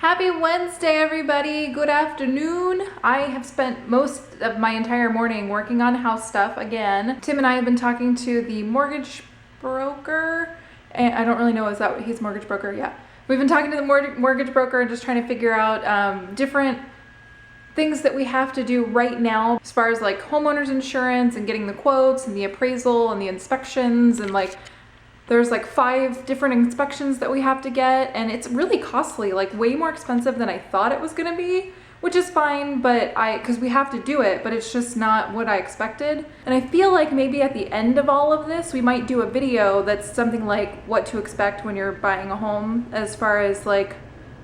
Happy Wednesday, everybody. Good afternoon. I have spent most of my entire morning working on house stuff again. Tim and I have been talking to the mortgage broker, and I don't really know, is that what he's mortgage broker? Yeah. We've been talking to the mortgage broker and just trying to figure out different things that we have to do right now as far as like homeowners insurance and getting the quotes and the appraisal and the inspections, and like there's like 5 different inspections that we have to get, and it's really costly, like way more expensive than I thought it was gonna be, which is fine, but because we have to do it, but it's just not what I expected. And I feel like maybe at the end of all of this, we might do a video that's something like what to expect when you're buying a home, as far as like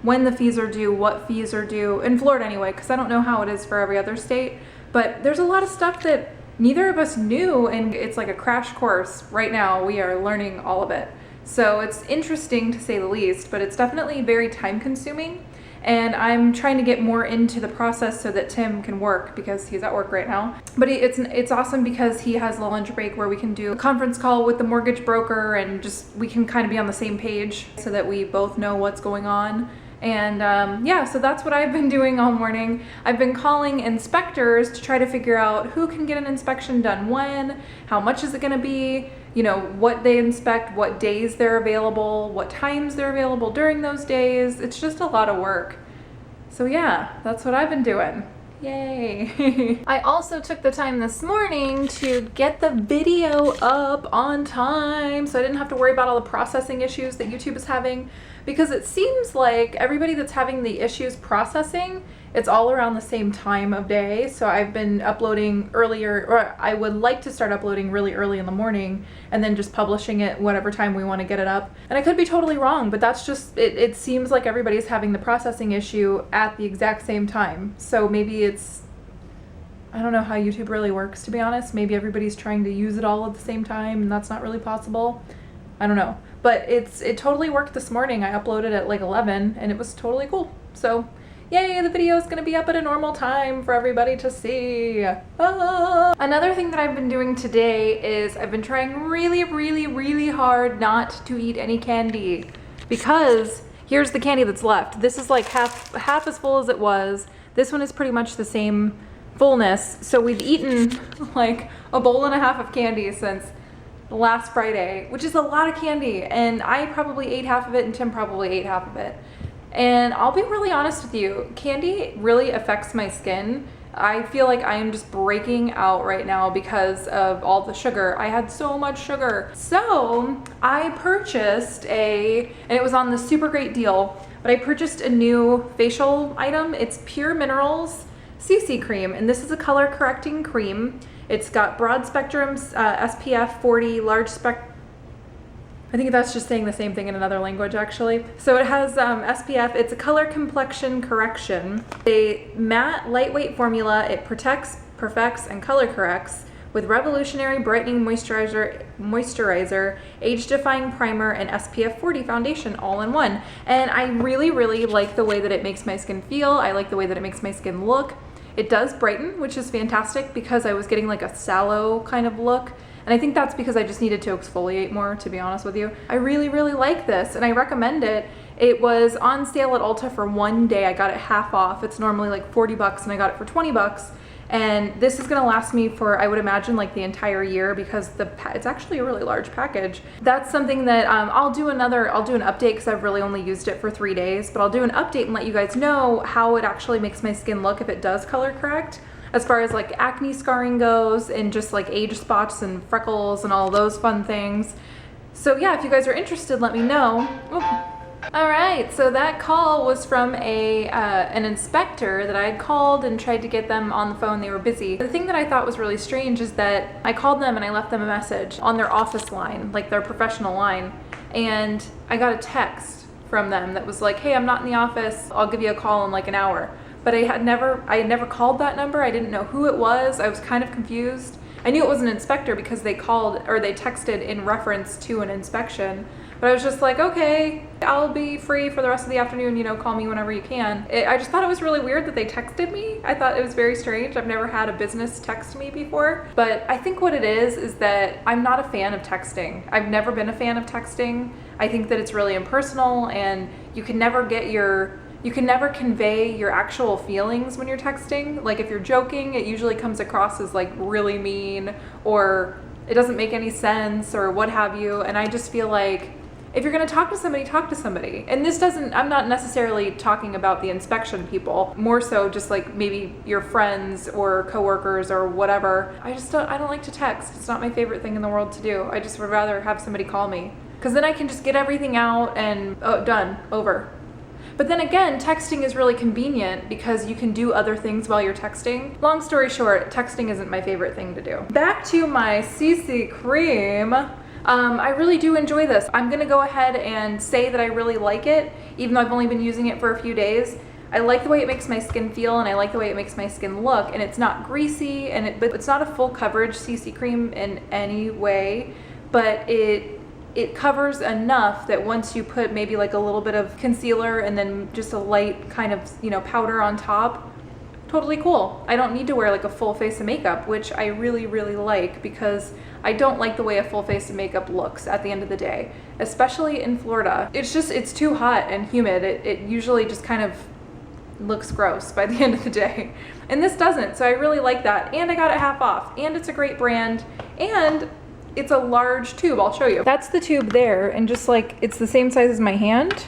when the fees are due, what fees are due, in Florida anyway, because I don't know how it is for every other state, but there's a lot of stuff that neither of us knew, and it's like a crash course right now. We are learning all of it. So it's interesting to say the least, but it's definitely very time consuming, and I'm trying to get more into the process so that Tim can work, because he's at work right now. But it's awesome because he has a lunch break where we can do a conference call with the mortgage broker, and just we can kind of be on the same page so that we both know what's going on. And yeah, so that's what I've been doing all morning. I've been calling inspectors to try to figure out who can get an inspection done when, how much is it gonna be, you know, what they inspect, what days they're available, what times they're available during those days. It's just a lot of work. So yeah, that's what I've been doing. Yay. I also took the time this morning to get the video up on time, so I didn't have to worry about all the processing issues that YouTube is having, because it seems like everybody that's having the issues processing, it's all around the same time of day. So I've been uploading earlier, or I would like to start uploading really early in the morning and then just publishing it whatever time we want to get it up. And I could be totally wrong, but that's just, it seems like everybody's having the processing issue at the exact same time. So maybe it's, I don't know how YouTube really works, to be honest. Maybe everybody's trying to use it all at the same time, and that's not really possible. I don't know. But it totally worked this morning. I uploaded at like 11 and it was totally cool. So yay, the video is gonna be up at a normal time for everybody to see. Ah. Another thing that I've been doing today is I've been trying really hard not to eat any candy, because here's the candy that's left. This is like half as full as it was. This one is pretty much the same fullness. So we've eaten like a bowl and a half of candy since last Friday, which is a lot of candy, and I probably ate half of it and Tim probably ate half of it. And I'll be really honest with you, candy really affects my skin. I feel like I am just breaking out right now because of all the sugar. I had so much sugar. So I purchased and it was on the super great deal, but I purchased a new facial item. It's Pure Minerals CC cream, and this is a color correcting cream. It's got broad spectrum SPF 40, large spec. I think that's just saying the same thing in another language, actually. So it has SPF. It's a color complexion correction. A matte, lightweight formula. It protects, perfects, and color corrects with revolutionary brightening moisturizer, age-defying primer, and SPF 40 foundation all in one. And I really like the way that it makes my skin feel. I like the way that it makes my skin look. It does brighten, which is fantastic, because I was getting like a sallow kind of look. And I think that's because I just needed to exfoliate more, to be honest with you. I really like this, and I recommend it. It was on sale at Ulta for one day. I got it half off. It's normally like 40 bucks, and I got it for 20 bucks. And this is gonna last me for, I would imagine, like the entire year, because it's actually a really large package. That's something that I'll do an update, because I've really only used it for 3 days, but I'll do an update and let you guys know how it actually makes my skin look if it does color correct, as far as like acne scarring goes, and just like age spots and freckles and all those fun things. So yeah, if you guys are interested, let me know. Oop. All right, so that call was from an inspector that I had called and tried to get them on the phone. They were busy. The thing that I thought was really strange is that I called them and I left them a message on their office line, like their professional line, and I got a text from them that was like, hey, I'm not in the office. I'll give you a call in like an hour. But I had never called that number. I didn't know who it was. I was kind of confused. I knew it was an inspector because they called, or they texted in reference to an inspection. But I was just like, okay, I'll be free for the rest of the afternoon, you know, call me whenever you can. I just thought it was really weird that they texted me. I thought it was very strange. I've never had a business text me before. But I think what it is that I'm not a fan of texting. I've never been a fan of texting. I think that it's really impersonal, and you can never get your you can never convey your actual feelings when you're texting. Like if you're joking, it usually comes across as like really mean, or it doesn't make any sense, or what have you. And I just feel like if you're gonna talk to somebody, talk to somebody. And this doesn't, I'm not necessarily talking about the inspection people, more so just like maybe your friends or coworkers or whatever. I don't like to text. It's not my favorite thing in the world to do. I just would rather have somebody call me, because then I can just get everything out and done, over. But then again, texting is really convenient because you can do other things while you're texting. Long story short, texting isn't my favorite thing to do. Back to my CC cream. I really do enjoy this. I'm gonna go ahead and say that I really like it, even though I've only been using it for a few days. I like the way it makes my skin feel, and I like the way it makes my skin look, and it's not greasy, but it's not a full coverage CC cream in any way, but it covers enough that once you put maybe like a little bit of concealer and then just a light kind of, you know, powder on top, totally cool. I don't need to wear like a full face of makeup, which I really, really like, because I don't like the way a full face of makeup looks at the end of the day, especially in Florida. It's too hot and humid. It usually just kind of looks gross by the end of the day. And this doesn't, so I really like that. And I got it half off, and it's a great brand, and it's a large tube. I'll show you. That's the tube there, and just like, it's the same size as my hand.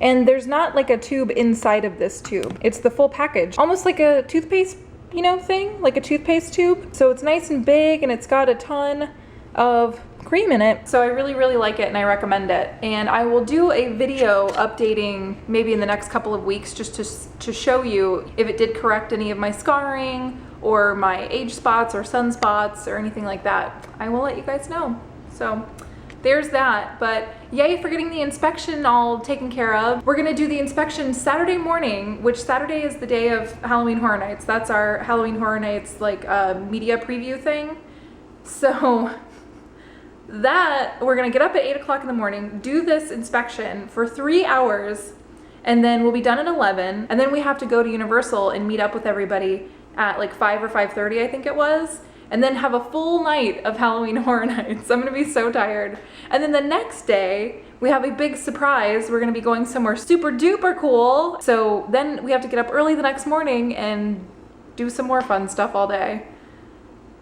And there's not like a tube inside of this tube. It's the full package, almost like a toothpaste, you know, thing, like a toothpaste tube. So it's nice and big, and it's got a ton of cream in it. So I really, really like it, and I recommend it. And I will do a video updating maybe in the next couple of weeks, just to show you if it did correct any of my scarring or my age spots or sunspots or anything like that. I will let you guys know. So there's that. But yay for getting the inspection all taken care of. We're gonna do the inspection Saturday morning, which Saturday is the day of Halloween Horror Nights. That's our Halloween Horror Nights like media preview thing. So that, we're gonna get up at 8 o'clock in the morning, do this inspection for 3 hours, and then we'll be done at 11. And then we have to go to Universal and meet up with everybody at like 5 or 5:30, I think it was, and then have a full night of Halloween Horror Nights. I'm gonna be so tired. And then the next day, we have a big surprise. We're gonna be going somewhere super duper cool. So then we have to get up early the next morning and do some more fun stuff all day.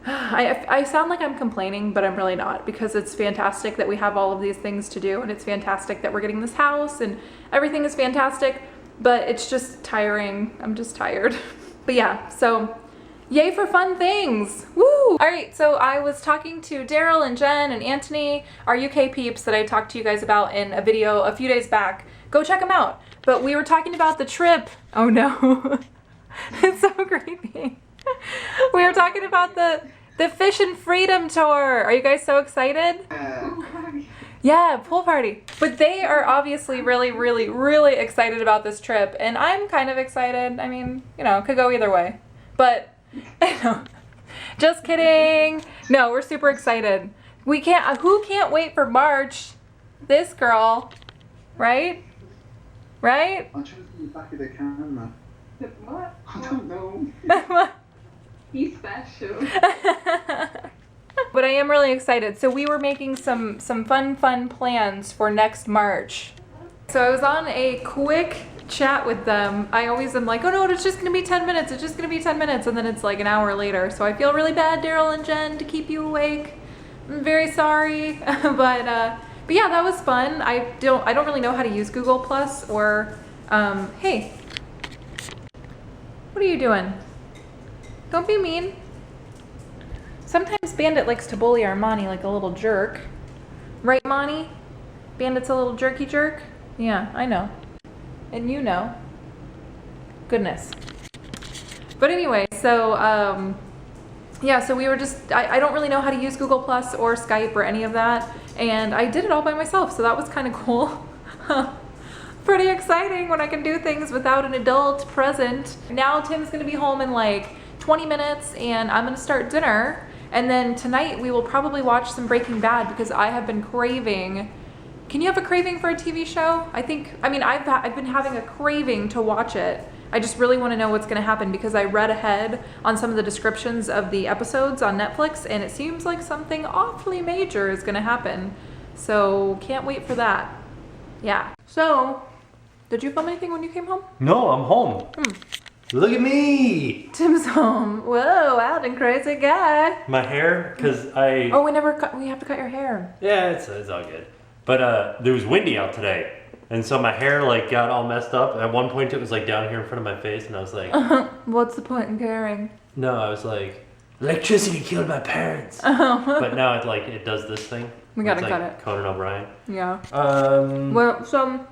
I sound like I'm complaining, but I'm really not, because it's fantastic that we have all of these things to do, and it's fantastic that we're getting this house, and everything is fantastic, but it's just tiring. I'm just tired. But yeah, so yay for fun things. Woo! All right, so I was talking to Daryl and Jen and Anthony, our UK peeps that I talked to you guys about in a video a few days back. Go check them out. But we were talking about the trip. Oh no. It's so creepy. We were talking about the Fish and Freedom tour. Are you guys so excited? Yeah, pool party. But they are obviously really, really, really excited about this trip, and I'm kind of excited. I mean, you know, it could go either way. But, just kidding. No, we're super excited. Who can't wait for March? This girl, right? Right? I'm trying to see the back of the camera. What? I don't know. He's special. But I am really excited. So we were making some fun plans for next March. So I was on a quick chat with them. I always am like, oh no, it's just gonna be 10 minutes. It's just gonna be 10 minutes. And then it's like an hour later. So I feel really bad, Daryl and Jen, to keep you awake. I'm very sorry. But yeah, that was fun. I don't really know how to use Google Plus or, hey, what are you doing? Don't be mean. Sometimes Bandit likes to bully Armani like a little jerk. Right, Monty? Bandit's a little jerky jerk? Yeah, I know. And you know. Goodness. But anyway, so, yeah, so we were just, I don't really know how to use Google Plus or Skype or any of that. And I did it all by myself, so that was kind of cool. Pretty exciting when I can do things without an adult present. Now Tim's gonna be home in like 20 minutes, and I'm gonna start dinner. And then tonight we will probably watch some Breaking Bad, because I have been craving. Can you have a craving for a TV show? I've been having a craving to watch it. I just really want to know what's going to happen, because I read ahead on some of the descriptions of the episodes on Netflix, and it seems like something awfully major is going to happen. So can't wait for that. Yeah. So Did you film anything when you came home? No, I'm home. Look at me. Tim's home. Whoa, wild and crazy guy. My hair, because I... Oh, we have to cut your hair. Yeah, it's all good. But there was windy out today. And so my hair like got all messed up. At one point it was like down here in front of my face and I was like... What's the point in caring? No, I was like, electricity killed my parents. Oh. But now it does this thing. We gotta It's cut like it. Conan O'Brien. Yeah. Um, Well, so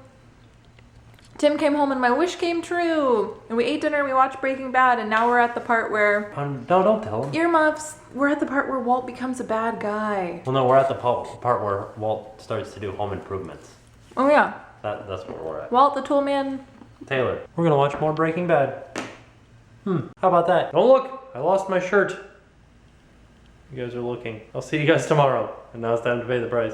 Tim came home and my wish came true. And we ate dinner and we watched Breaking Bad and now we're at the part where... no, don't tell him. Earmuffs. We're at the part where Walt becomes a bad guy. Well, no, we're at the part where Walt starts to do home improvements. Oh yeah. That's where we're at. Walt the Tool Man. Taylor, we're gonna watch more Breaking Bad. How about that? Don't look! I lost my shirt. You guys are looking. I'll see you guys tomorrow. And now it's time to pay the price.